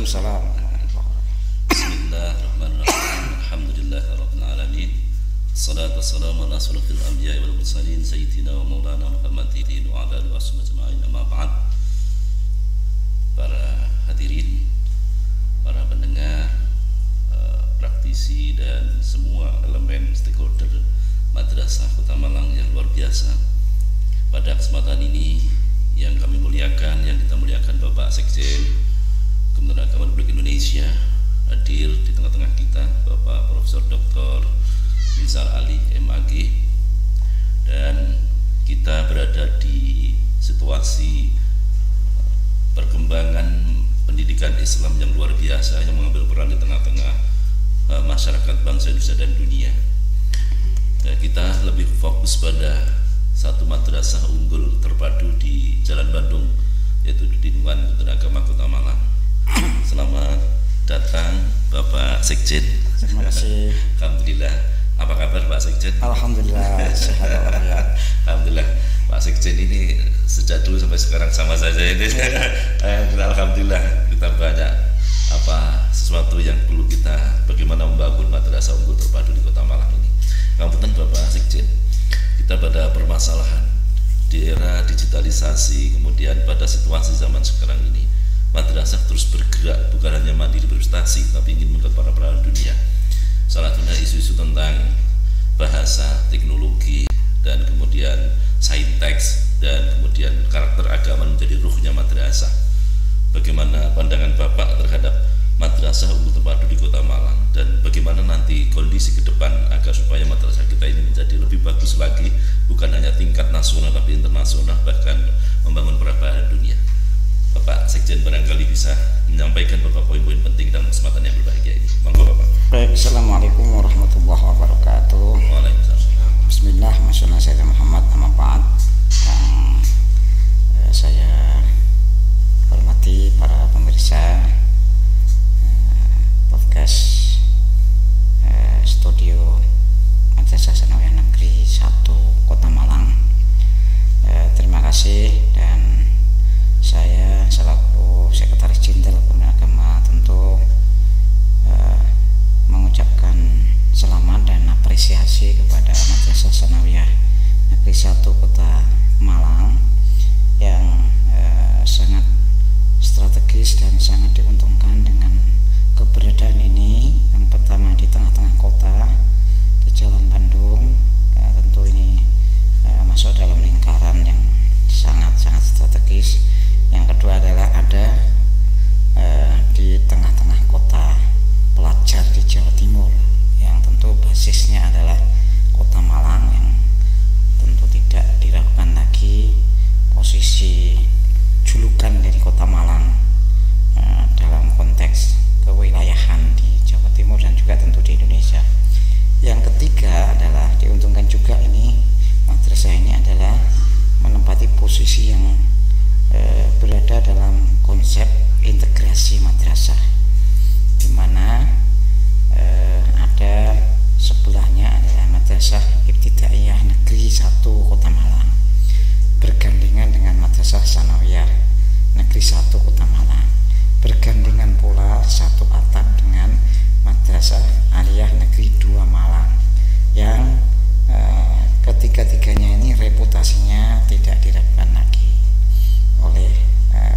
Waalaikumsalam. Bismillahirrahmanirrahim. Alhamdulillahirabbil alamin. Salatu wassalamu ala asyrofil anbiya'i wal mursalin sayyidina wa maulana Muhammadin wa ala alihi washabbihi ajma'in. Amma ba'd. Para hadirin, para pendengar, praktisi dan semua elemen stakeholder Madrasah Kota Malang yang luar biasa. Pada kesempatan ini yang kami muliakan, yang kita muliakan Bapak Sekjen Kementerian Agama Republik Indonesia, hadir di tengah-tengah kita Bapak Profesor Dr. Nizar Ali MAG, dan kita berada di situasi perkembangan pendidikan Islam yang luar biasa yang mengambil peran di tengah-tengah masyarakat bangsa Indonesia dan dunia. Dan kita lebih fokus pada satu madrasah unggul terpadu di Jalan Bandung, yaitu di lingkungan Kementerian Agama Kota Malang. Selamat datang Bapak Sekjen. Terima kasih. Alhamdulillah. Apa kabar Pak Sekjen? Alhamdulillah sehat walafiat. Alhamdulillah. Pak Sekjen ini sejak dulu sampai sekarang sama saja ini. Alhamdulillah kita banyak sesuatu yang perlu kita bagaimana membangun madrasah unggul terpadu di Kota Malang ini. Ngapunten Bapak Sekjen, kita pada permasalahan di era digitalisasi, kemudian pada situasi zaman sekarang ini, madrasah terus bergerak, bukan hanya mandiri berprestasi, tapi ingin mengangkat para peranan dunia. Salah satunya isu-isu tentang bahasa, teknologi, dan kemudian saintek, dan kemudian karakter agama menjadi ruhnya madrasah. Bagaimana pandangan Bapak terhadap madrasah unggul terpadu di Kota Malang, dan bagaimana nanti kondisi ke depan agar supaya madrasah kita ini menjadi lebih bagus lagi, bukan hanya tingkat nasional tapi internasional, bahkan membangun perubahan dunia. Bapak Sekjen barangkali bisa menyampaikan beberapa poin-poin penting dalam kesempatan yang berbahagia ini. Monggo Bapak. Baik, Assalamualaikum warahmatullahi wabarakatuh. Waalaikumsalam. Bismillah, Masya Allah, Muhammad, amma ba'd. Saya hormati para pemirsa podcast studio Madrasah Sanawiyah Negeri 1 Kota Malang. Terima kasih, dan saya selaku Sekretaris Jenderal Kementerian Agama tentu mengucapkan selamat dan apresiasi kepada Madrasah Sanawiyah Negeri 1 Kota Malang yang sangat strategis dan sangat diuntungkan dengan keberadaan ini. Yang pertama di tengah-tengah kota di Jalan Bandung, tentu ini masuk dalam lingkaran yang sangat-sangat strategis. Yang kedua adalah ada di tengah-tengah kota pelajar di Jawa Timur, yang tentu basisnya adalah Kota Malang, yang tentu tidak diragukan lagi posisi julukan dari Kota Malang dalam konteks kewilayahan di Jawa Timur dan juga tentu di Indonesia. Yang ketiga adalah diuntungkan juga ini madrasah ini adalah menempati posisi yang berada dalam konsep integrasi madrasah, di mana ada sebelahnya adalah Madrasah Ibtidaiyah Negeri 1 Kota Malang bergandengan dengan Madrasah Sanawiyah Negeri 1 Kota Malang, bergandengan pula satu atap dengan Madrasah Aliyah Negeri 2 Malang, yang ketiga-tiganya ini reputasinya tidak diragukan lagi oleh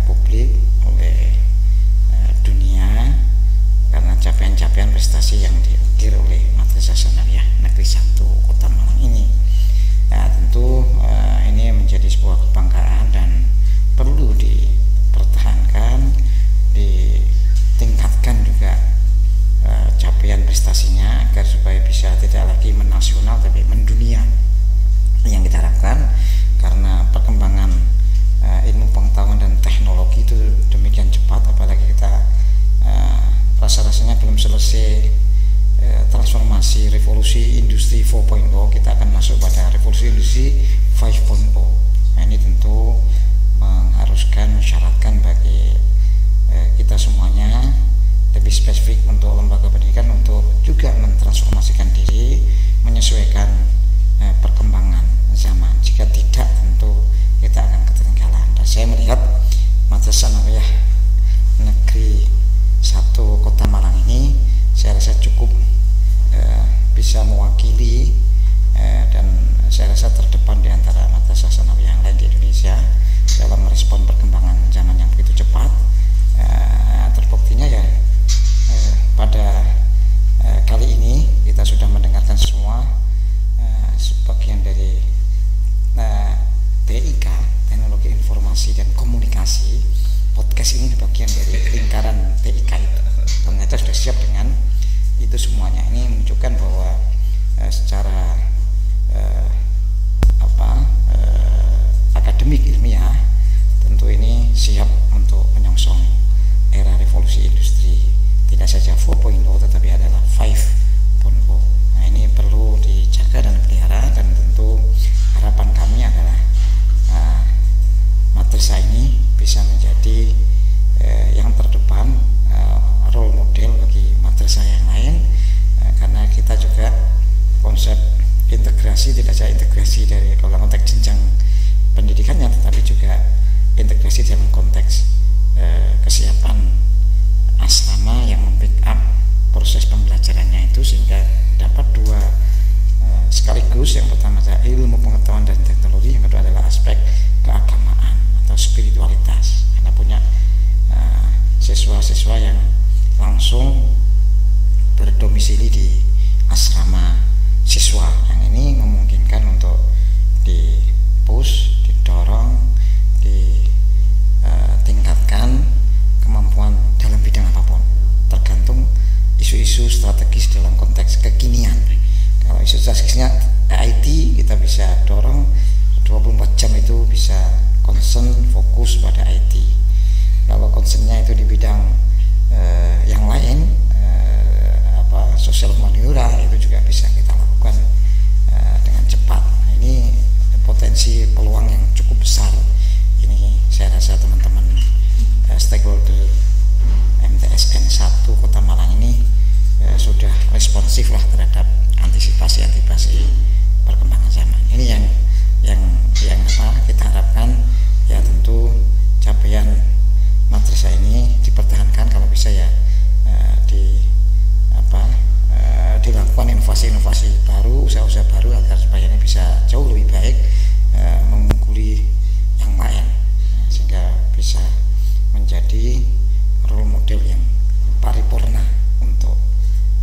publik, oleh dunia, karena capaian-capaian prestasi yang diukir oleh Madrasah Sanawiyah Negeri 1 Kota Malang ini. Nah, tentu ini menjadi sebuah kebanggaan dan perlu dipertahankan, ditingkatkan juga capaian prestasinya agar supaya bisa tidak lagi menasional tapi mendunia yang kita harapkan, karena saya rasa terdepan di antara madrasah sanawiyah yang lain di Indonesia dalam merespon perkembangan zaman yang begitu cepat. Terbuktinya ya pada kali ini kita sudah mendengarkan semua sebagian dari TIK, teknologi informasi dan komunikasi. Podcast ini bagian dari lingkaran TIK itu. Ternyata sudah siap dengan itu semuanya. Ini menunjukkan bahwa secara akademik ilmiah tentu ini siap untuk menyongsong era revolusi industri, tidak saja 4.0 tetapi adalah 5.0. Nah, ini perlu dijaga dan dipelihara, dan tentu harapan kami adalah madrasah ini bisa menjadi yang terdepan, role model bagi madrasah yang lain, karena kita juga konsep integrasi tidak saja integrasi dari dalam konteks jenjang pendidikannya, tetapi juga integrasi dalam konteks kesiapan asrama yang membackup proses pembelajarannya itu, sehingga dapat dua sekaligus. Yang pertama adalah ilmu pengetahuan dan teknologi, yang kedua adalah aspek keagamaan atau spiritualitas, karena punya siswa-siswa yang langsung berdomisili di asrama siswa. Yang ini memungkinkan untuk di-push, didorong, ditingkatkan kemampuan dalam bidang apapun, tergantung isu-isu strategis dalam konteks kekinian. Kalau isu strategisnya IT, kita bisa dorong 24 jam itu bisa concern fokus pada IT. Kalau concernnya itu di bidang yang lain, sosial humaniora, itu juga bisa kita lakukan dengan cepat. Nah, ini potensi peluang yang cukup besar. Ini saya rasa teman-teman stakeholder MTSN 1 Kota Malang ini sudah responsif lah terhadap antisipasi perkembangan zaman. Ini yang kita harapkan, ya tentu capaian madrasah ini dipertahankan, kalau bisa ya dilakukan inovasi-inovasi baru, usaha-usaha baru agar supaya ini bisa jauh lebih baik, mengungguli yang lain, sehingga bisa menjadi role model yang paripurna untuk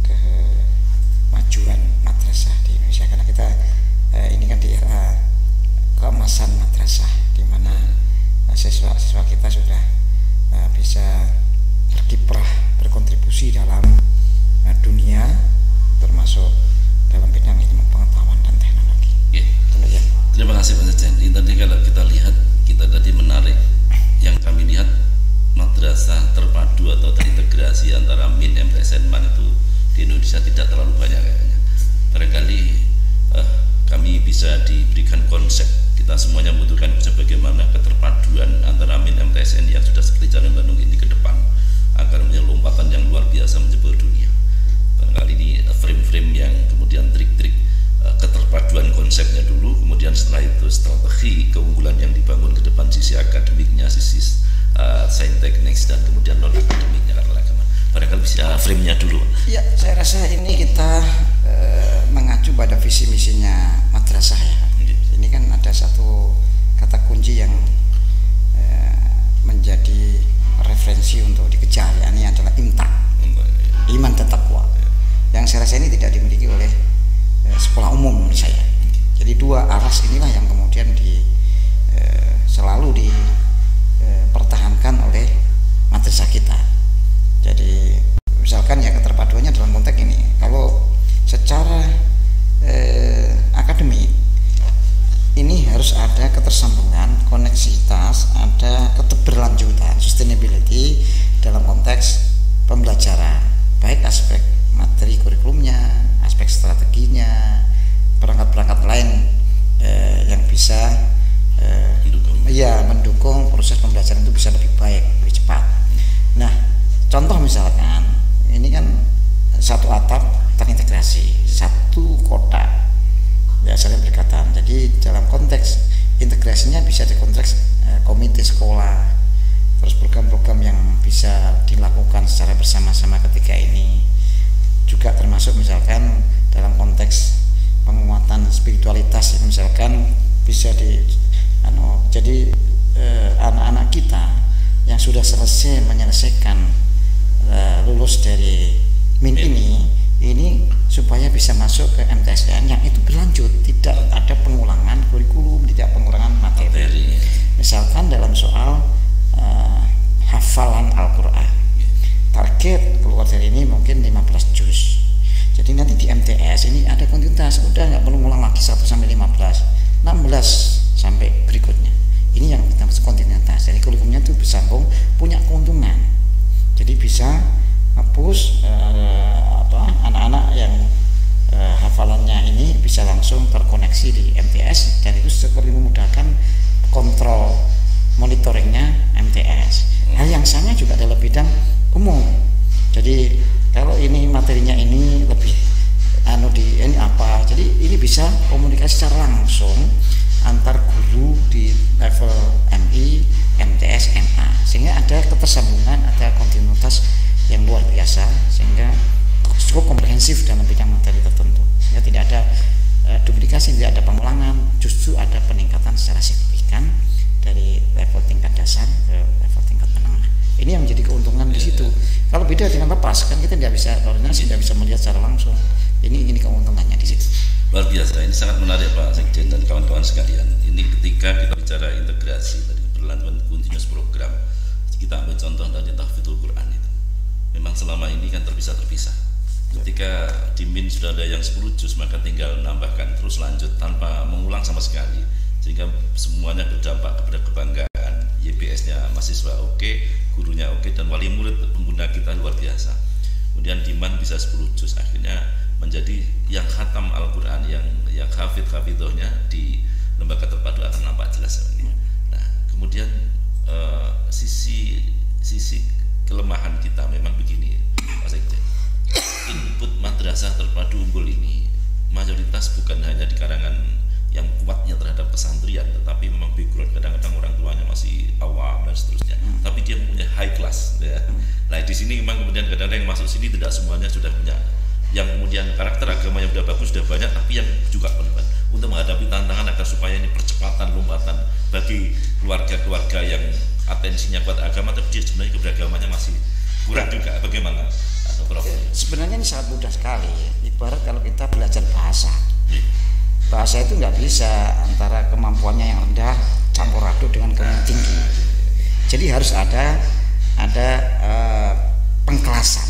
kemajuan madrasah di Indonesia. Karena kita ini kan di era keemasan madrasah, di mana siswa-siswa kita sudah bisa berkiprah, berkontribusi dalam dunia, termasuk dalam bidang ilmu pengetahuan dan teknologi. Ya. Terima kasih Pak Sekjen. Tadi kalau kita lihat, kita tadi menarik yang kami lihat, madrasah terpadu atau terintegrasi antara MIN, MTSN, MAN itu di Indonesia tidak terlalu banyak kayaknya. Barangkali kami bisa diberikan konsep, kita semuanya membutuhkan bagaimana keterpaduan antara MIN, MTSN yang sudah seperti Jalan Bandung ini ke depan, agar menjadi lompatan yang luar biasa menjebol dunia. Barangkali ini frame-frame yang kemudian trik-trik keterpaduan konsepnya dulu, kemudian setelah itu strategi keunggulan yang dibangun ke depan, sisi akademiknya, sisi sainteknik, dan kemudian non akademiknya karena agama. Barangkali bisa frame-nya dulu. Ya, saya rasa ini kita mengacu pada visi misinya madrasah ya. Ini kan ada satu kata kunci yang menjadi referensi untuk dikejar, ya, ini adalah imtak, iman dan takwa. Yang saya rasa ini tidak dimiliki oleh sekolah umum menurut saya. Jadi dua aras inilah yang kemudian selalu dipertahankan oleh madrasah kita. Jadi misalkan ya keterpaduannya dalam konteks ini, kalau secara akademik ini harus ada ketersambungan, koneksitas, ada keberlanjutan, sustainability dalam konteks pembelajaran, baik aspek materi kurikulumnya, aspek strateginya, perangkat-perangkat lain yang bisa mendukung proses pembelajaran itu bisa lebih baik, lebih cepat. Nah, contoh misalkan ini kan satu atap terintegrasi, satu kotak, ya saling berkaitan. Jadi dalam konteks integrasinya bisa di konteks komite sekolah, terus program-program yang bisa dilakukan secara bersama-sama ketika ini, juga termasuk misalkan dalam konteks penguatan spiritualitas, misalkan bisa jadi anak-anak kita yang sudah selesai menyelesaikan lulus dari MIN ini supaya bisa masuk ke MTSN yang itu berlanjut, tidak ada pengulangan kurikulum, tidak pengulangan materi. Misalkan dalam soal hafalan Al-Quran, target keluar dari ini mungkin 15 juz. Jadi nanti di MTS ini ada kontinuitas, udah nggak perlu ngulang lagi 1 sampai 15, 16 sampai berikutnya. Ini yang kita maksud kontinuitas. Jadi kurikulumnya itu bersambung, punya keuntungan. Jadi bisa hapus anak-anak yang hafalannya ini bisa langsung terkoneksi di MTS, dan itu seperti memudahkan kontrol monitoringnya MTS. Hal yang sama juga dalam bidang umum. Jadi kalau ini materinya ini lebih ini apa, jadi ini bisa komunikasi secara langsung antar guru di level MI, MTS, MA, sehingga ada ketersambungan, ada kontinuitas yang luar biasa, sehingga cukup komprehensif dalam bidang materi tertentu, sehingga tidak ada duplikasi, tidak ada pengulangan, justru ada peningkatan secara signifikan dari level tingkat dasar ke level tingkat menengah. Ini yang menjadi keuntungan di situ. Kalau beda dengan lepas, kan kita tidak bisa koordinasi, tidak bisa melihat secara langsung. Ini keuntungannya di situ. Luar biasa, ini sangat menarik Pak Sekjen dan kawan-kawan sekalian. Ini ketika kita bicara integrasi dari berlanjutan continuous program, kita ambil contoh dari tahfidzul Quran itu. Memang selama ini kan terpisah-terpisah. Ketika di MIN sudah ada yang 10 juz, maka tinggal menambahkan terus lanjut tanpa mengulang sama sekali, sehingga semuanya berdampak kepada kebanggaan. YBS-nya mahasiswa oke, gurunya oke, dan wali murid pengguna kita luar biasa. Kemudian di MAN bisa 10 juz, akhirnya menjadi yang khatam Al-Quran, yang hafidh-hafidhohnya di lembaga terpadu akan nampak jelas. Nah, kemudian sisi kelemahan kita memang begini, Pak Sekjen. Input madrasah terpadu unggul ini mayoritas bukan hanya di karangan yang kuatnya terhadap pesantren, tetapi memang background, kadang-kadang orang tuanya masih awam dan seterusnya. Tapi dia mempunyai high class, ya. Nah, di sini memang kemudian kadang-kadang yang masuk sini tidak semuanya sudah punya, yang kemudian karakter agamanya sudah bagus, sudah banyak, tapi yang juga penting untuk menghadapi tantangan agar supaya ini percepatan lompatan bagi keluarga-keluarga yang atensinya buat agama, tapi dia sebenarnya keberagamannya masih kurang juga. Bagaimana? Sebenarnya ini sangat mudah sekali. Ibarat kalau kita belajar bahasa itu nggak bisa antara kemampuannya yang rendah campur aduk dengan yang tinggi. Jadi harus ada pengkelasan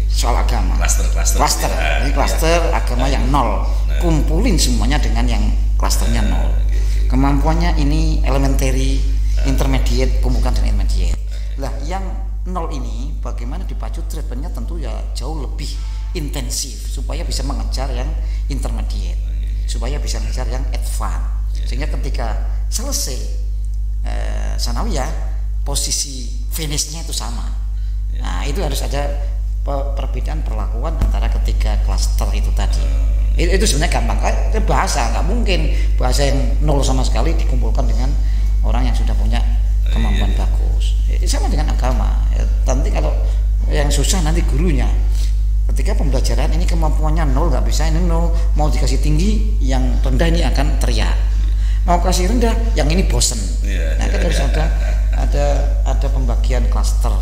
soal agama. Klaster. Ini klaster agama yang 0. Kumpulin semuanya dengan yang klasternya 0. Kemampuannya ini elementary, intermediate, kumpulkan dengan intermediate. Lah, yang 0 ini bagaimana dipacu treatmentnya tentu ya jauh lebih intensif supaya bisa mengejar yang intermediate, supaya bisa mengejar yang advance, sehingga ketika selesai sanawiyah posisi finishnya itu sama. Nah, itu harus ada perbedaan perlakuan antara ketiga klaster itu tadi. Itu sebenarnya gampang. Bahasa nggak mungkin bahasa yang 0 sama sekali dikumpulkan dengan orang yang sudah punya kemampuan bagus. Sama dengan agama. Nanti kalau yang susah nanti gurunya. Ketika pembelajaran ini kemampuannya 0, nggak bisa, ini 0, mau dikasih tinggi, yang rendah ini akan teriak. Mau kasih rendah, yang ini bosen. Nah, kan harus ada pembagian klaster.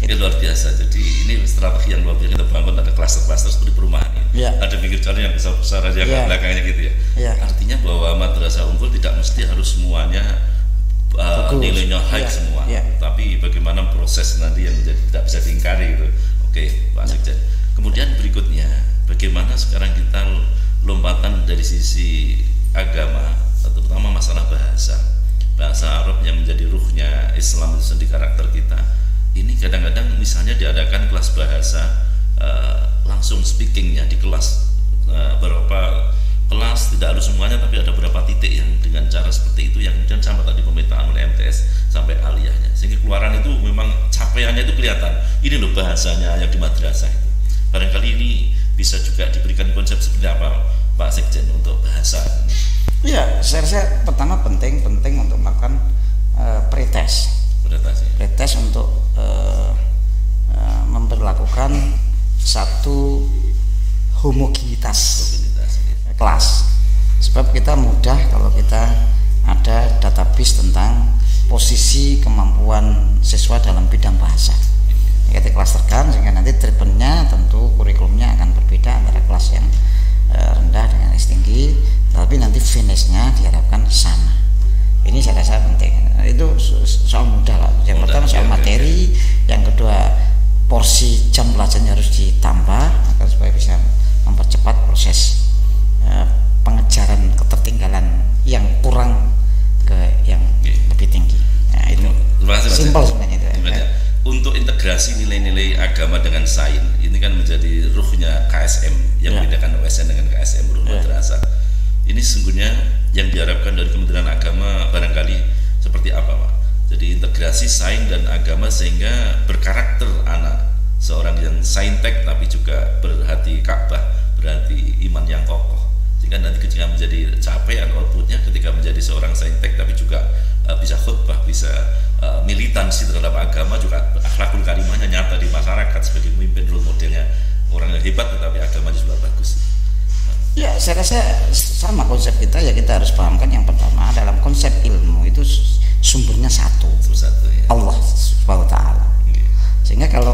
Ini luar biasa. Jadi ini strategi yang luar biasa kita bangun, ada klaster-klaster seperti perumahan. Ada pinggir jalan yang besar-besar aja belakangnya gitu ya. Artinya bahwa madrasah unggul tidak mesti harus semuanya nilainya high semua, tapi bagaimana proses nanti yang tidak bisa diingkari gitu. Oke, Pak Sekjen. Kemudian berikutnya, bagaimana sekarang kita lompatan dari sisi agama, terutama masalah bahasa Arab yang menjadi ruhnya Islam itu sendiri, karakter kita. Ini kadang-kadang misalnya diadakan kelas bahasa langsung speakingnya di kelas, beberapa kelas, tidak harus semuanya, tapi ada beberapa titik yang dengan cara seperti itu yang kemudian sama tadi pemetaan oleh MTS sampai aliyahnya, sehingga keluaran itu memang capaiannya itu kelihatan. Ini loh bahasanya yang di madrasah itu. Barangkali ini bisa juga diberikan konsep seperti apa Pak Sekjen untuk bahasa. Iya, saya rasa pertama penting untuk melakukan pretest untuk memperlakukan satu homogenitas kelas. Sebab kita mudah kalau kita ada database tentang posisi kemampuan siswa dalam bidang bahasa. Kita klasterkan sehingga nanti treatmentnya tentu kurikulumnya akan berbeda antara kelas yang rendah dengan yang tinggi, tapi nanti finishnya diharapkan sama. Ini saya rasa penting. Itu soal mudah lah. Yang pertama soal materi, yang kedua porsi jam pelajarannya harus ditambah agar supaya bisa mempercepat proses pengejaran ketertinggalan yang kurang ke yang lebih tinggi. Nah, itu simpel sebenarnya itu. Untuk integrasi nilai-nilai agama dengan sains, ini kan menjadi ruhnya KSM yang membedakan OSN dengan KSM ruh madrasah. Ini sesungguhnya yang diharapkan dari Kementerian Agama barangkali seperti apa, Pak? Jadi integrasi sains dan agama sehingga berkarakter anak seorang yang saintek tapi juga berhati Ka'bah, berhati iman yang kokoh. Sehingga nanti ketika menjadi capaian outputnya ketika menjadi seorang saintek tapi juga bisa khutbah, bisa militansi terhadap agama, juga akhlakul karimahnya nyata di masyarakat sebagai pemimpin role modelnya orang yang hebat tetapi agamanya juga bagus. Ya, saya rasa sama konsep kita ya. Kita harus pahamkan yang pertama dalam konsep ilmu itu sumbernya satu ya. Allah Subhanahu wa Ta'ala. Sehingga kalau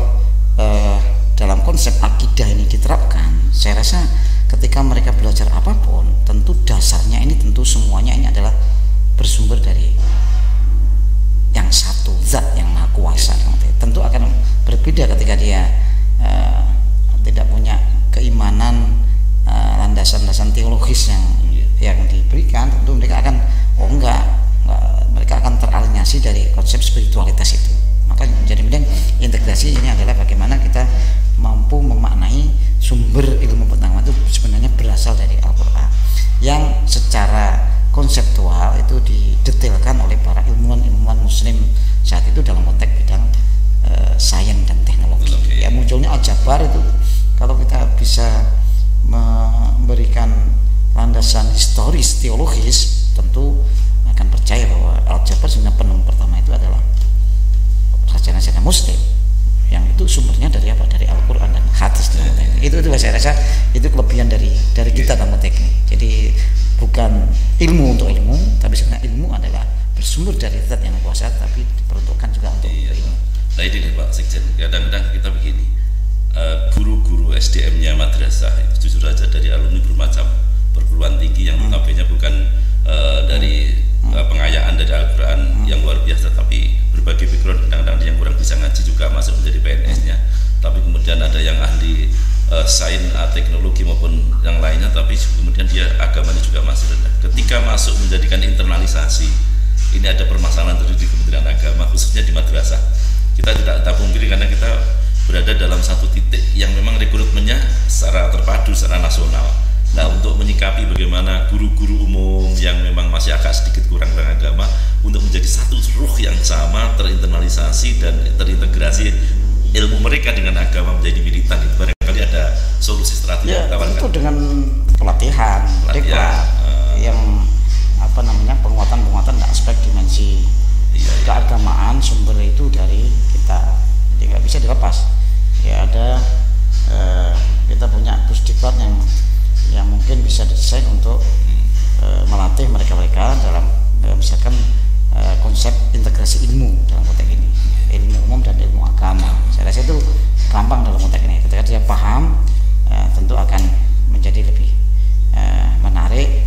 dalam konsep akidah ini diterapkan, saya rasa ketika mereka belajar apapun tentu dasarnya ini tentu semuanya ini adalah bersumber dari yang satu, zat yang maha kuasa. Tentu akan berbeda ketika dia tidak punya keimanan landasan-landasan teologis yang diberikan. Tentu mereka akan mereka akan teralienasi dari konsep spiritualitas itu. Maka menjadi penting integrasi ini adalah bagaimana kita mampu memaknai sumber ilmu pertama itu sebenarnya berasal dari Al-Quran yang secara konseptual itu didetailkan oleh para ilmuwan muslim saat itu dalam konteks bidang sains dan teknologi. Ya, munculnya Al-Jabar itu kalau kita bisa memberikan landasan historis teologis tentu akan percaya bahwa Al-Jabar sebenarnya penemu pertama itu adalah sarjana muslim yang itu sumbernya dari apa? Dari Al-Quran dan hadis. Itu saya rasa itu kelebihan dari kita dalam konteks ini. Jadi bukan ilmu untuk ilmu, tapi sebenarnya ilmu adalah bersumber dari zat yang kuasa, tapi diperuntukkan juga untuk ilmu. Nah ini nih Pak Sekjen, kadang-kadang kita begini, guru-guru SDM-nya madrasah itu jujur aja dari alumni bermacam perguruan tinggi yang notabene bukan dari pengayaan dari Al-Quran yang luar biasa, tapi berbagai background, kadang-kadang yang kurang bisa ngaji juga masuk menjadi PNS-nya, tapi kemudian ada yang ahli sains, teknologi maupun yang lainnya, tapi kemudian dia agamanya juga masih rendah. Ketika masuk menjadikan internalisasi, ini ada permasalahan terjadi di Kementerian Agama khususnya di madrasah. Kita tidak pungkiri karena kita berada dalam satu titik yang memang rekrutmennya secara terpadu, secara nasional. Nah, untuk menyikapi bagaimana guru-guru umum yang memang masih agak sedikit kurang agama untuk menjadi satu ruh yang sama, terinternalisasi dan terintegrasi ilmu mereka dengan agama menjadi militan, itu barangkali ada solusi strategi ya, yang ditawarkan. Itu dengan pelatihan yang penguatan aspek dimensi keagamaan, sumber itu dari kita, jadi nggak bisa dilepas. Ya ada kita punya pusdiklat yang mungkin bisa didesain untuk melatih mereka dalam misalkan konsep integrasi ilmu dalam konteks ini, ilmu umum dan ilmu agama. Saya rasa itu gampang dalam konteks ini. Ketika dia paham, tentu akan menjadi lebih menarik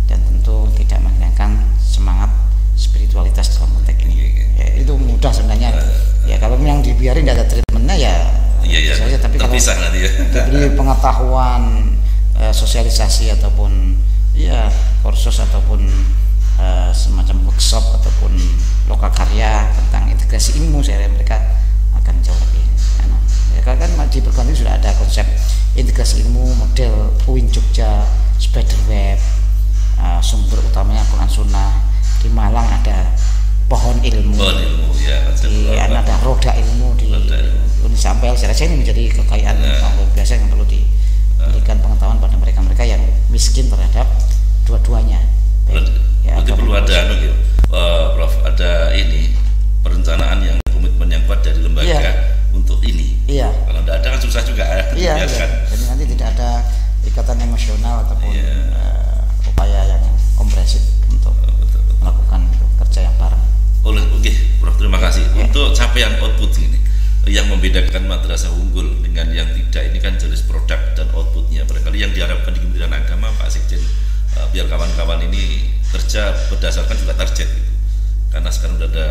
dan tentu tidak menghilangkan semangat spiritualitas dalam konteks ini. Ya, itu mudah sebenarnya. Ya kalau yang dibiarin tidak ada treatmentnya ya. Saja, tapi kalau diberi pengetahuan, sosialisasi ataupun kursus ataupun semacam workshop ataupun lokal karya tentang integrasi ilmu, saya rasa mereka akan jauh lebih kan di perguruan tinggi sudah ada konsep integrasi ilmu model UIN Jogja, Spiderweb, sumber utamanya Quran Sunnah. Di Malang ada pohon ilmu, ada roda ilmu di Unisampel. Saya rasa ini menjadi kekayaan luar biasa yang perlu diberikan pengetahuan pada mereka yang miskin terhadap dua-duanya. Berarti perlu ada Prof, ada ini perencanaan yang komitmen yang kuat dari lembaga untuk ini. Kalau tidak ada kan susah juga. Jadi nanti tidak ada ikatan emosional ataupun upaya yang komprehensif untuk melakukan kerja yang bareng. Oke, Prof, terima kasih. Untuk capaian output ini yang membedakan madrasah unggul dengan yang tidak, ini kan jenis produk dan outputnya. Barangkali yang diharapkan di Kementerian Agama, Pak Sekjen, biar kawan-kawan ini kerja berdasarkan juga target gitu. Karena sekarang sudah ada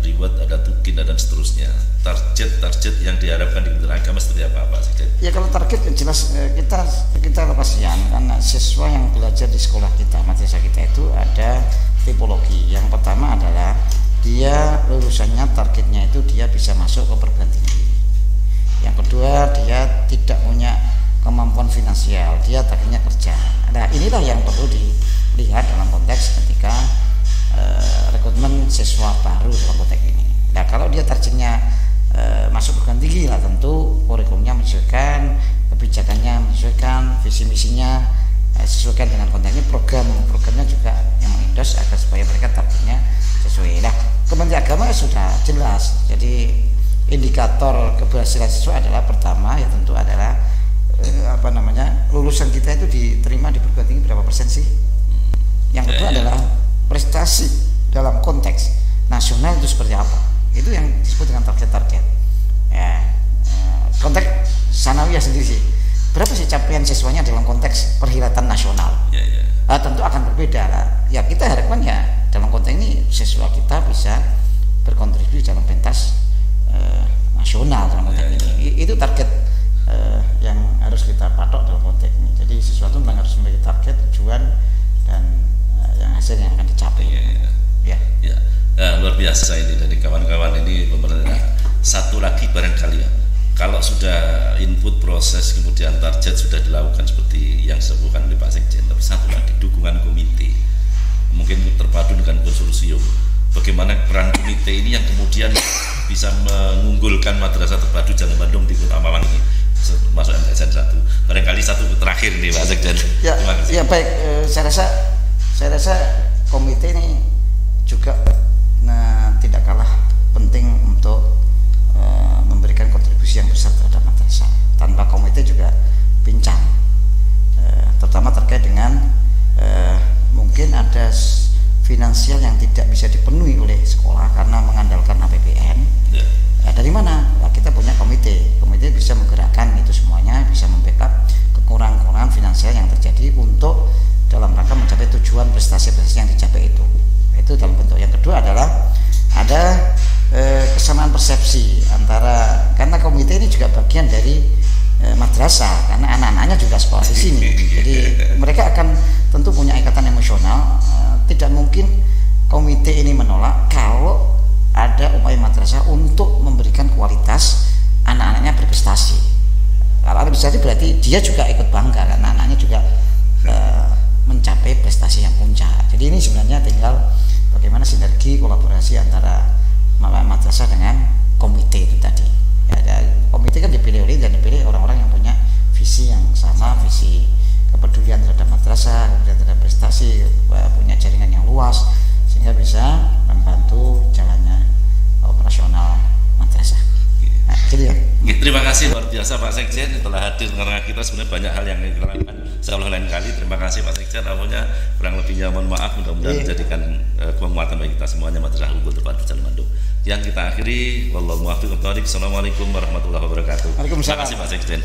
reward, ada tukin, dan seterusnya. Target yang diharapkan di Kementerian Agama seperti apa, Pak Sekjen? Ya, kalau target jelas kita lepasan, karena siswa yang belajar di sekolah kita, madrasah kita itu ada tipologi. Yang pertama adalah dia lulusannya, targetnya itu dia bisa masuk ke perguruan tinggi. Yang kedua, dia tidak punya kemampuan finansial, dia targetnya kerja. Nah, inilah yang perlu dilihat dalam konteks ketika rekrutmen siswa baru dalam konteks ini. Nah, kalau dia targetnya masuk perguruan tinggi, lah tentu kurikulumnya menyesuaikan, kebijakannya menyesuaikan, visi misinya sesuaikan dengan konteks ini, programnya juga yang mengindos agar supaya mereka targetnya sesuai. Nah, Kementerian Agama sudah jelas. Jadi indikator keberhasilan siswa adalah pertama ya tentu adalah lulusan kita itu diterima di perguruan tinggi berapa persen sih. Yang kedua adalah prestasi dalam konteks nasional itu seperti apa. Itu yang disebut dengan target-target. Ya, konteks sanawiyah sendiri sih. Berapa sih capaian siswanya dalam konteks perhelatan nasional? Tentu akan berbeda lah. Ya, kita harapkan ya dalam konteks ini siswa kita bisa berkontribusi dalam pentas nasional dalam konteks ini. Itu target yang harus kita patok dalam konteks ini. Jadi sesuatu memang harus memiliki target, tujuan, dan yang hasil yang akan dicapai. Luar biasa ini dari kawan-kawan ini pemerintah. Satu lagi barangkali ya, kalau sudah input proses kemudian target sudah dilakukan seperti yang disebutkan oleh Pak Sekjen, tapi satu lagi dukungan komite, mungkin terpadu dengan konsorsium. Bagaimana peran komite ini yang kemudian bisa mengunggulkan madrasah terpadu Jalan Bandung di Kota Malang ini masuk MTSN 1. Barangkali satu terakhir nih Pak Sekjen. Ya baik, saya rasa komite ini juga tidak kalah penting untuk memberikan kontribusi yang besar terhadap madrasah. Tanpa komite juga pincang, terutama terkait dengan mungkin ada finansial yang tidak bisa dipenuhi oleh sekolah karena mengandalkan APBN. Dari mana? Nah, kita punya komite bisa menggerakkan itu semuanya, bisa membackup kekurangan finansial yang terjadi untuk dalam rangka mencapai tujuan prestasi-prestasi yang dicapai itu dalam bentuk. Yang kedua adalah ada kesamaan persepsi antara, karena komite ini juga bagian dari madrasah, karena anak-anaknya juga sekolah di sini. Jadi mereka akan tentu punya ikatan emosional. Tidak mungkin komite ini menolak kalau ada upaya madrasah untuk memberikan kualitas anak-anaknya berprestasi. Kalau berprestasi berarti dia juga ikut bangga karena anaknya juga mencapai prestasi yang puncak. Jadi ini sebenarnya tinggal bagaimana sinergi kolaborasi antara madrasah dengan komite itu tadi. Ya, komite kan dipilih orang-orang yang punya visi yang sama, visi kepedulian terhadap madrasah, kemudian terhadap prestasi, punya jaringan yang luas sehingga bisa membantu jalannya operasional madrasah. Nah, gitu ya. Terima kasih luar biasa Pak Sekjen telah hadir karena kita sebenarnya banyak hal yang kita lakukan seolah lain kali. Terima kasih Pak Sekjen. Awalnya kurang lebihnya mohon maaf, mudah-mudahan menjadikan penguatan bagi kita semuanya madrasah unggul terpadu Jalan Bandung. Yang kita akhiri, wallahu muwaffiq. Assalamualaikum warahmatullahi wabarakatuh. Waalaikumsalam. Terima kasih Pak Sekjen.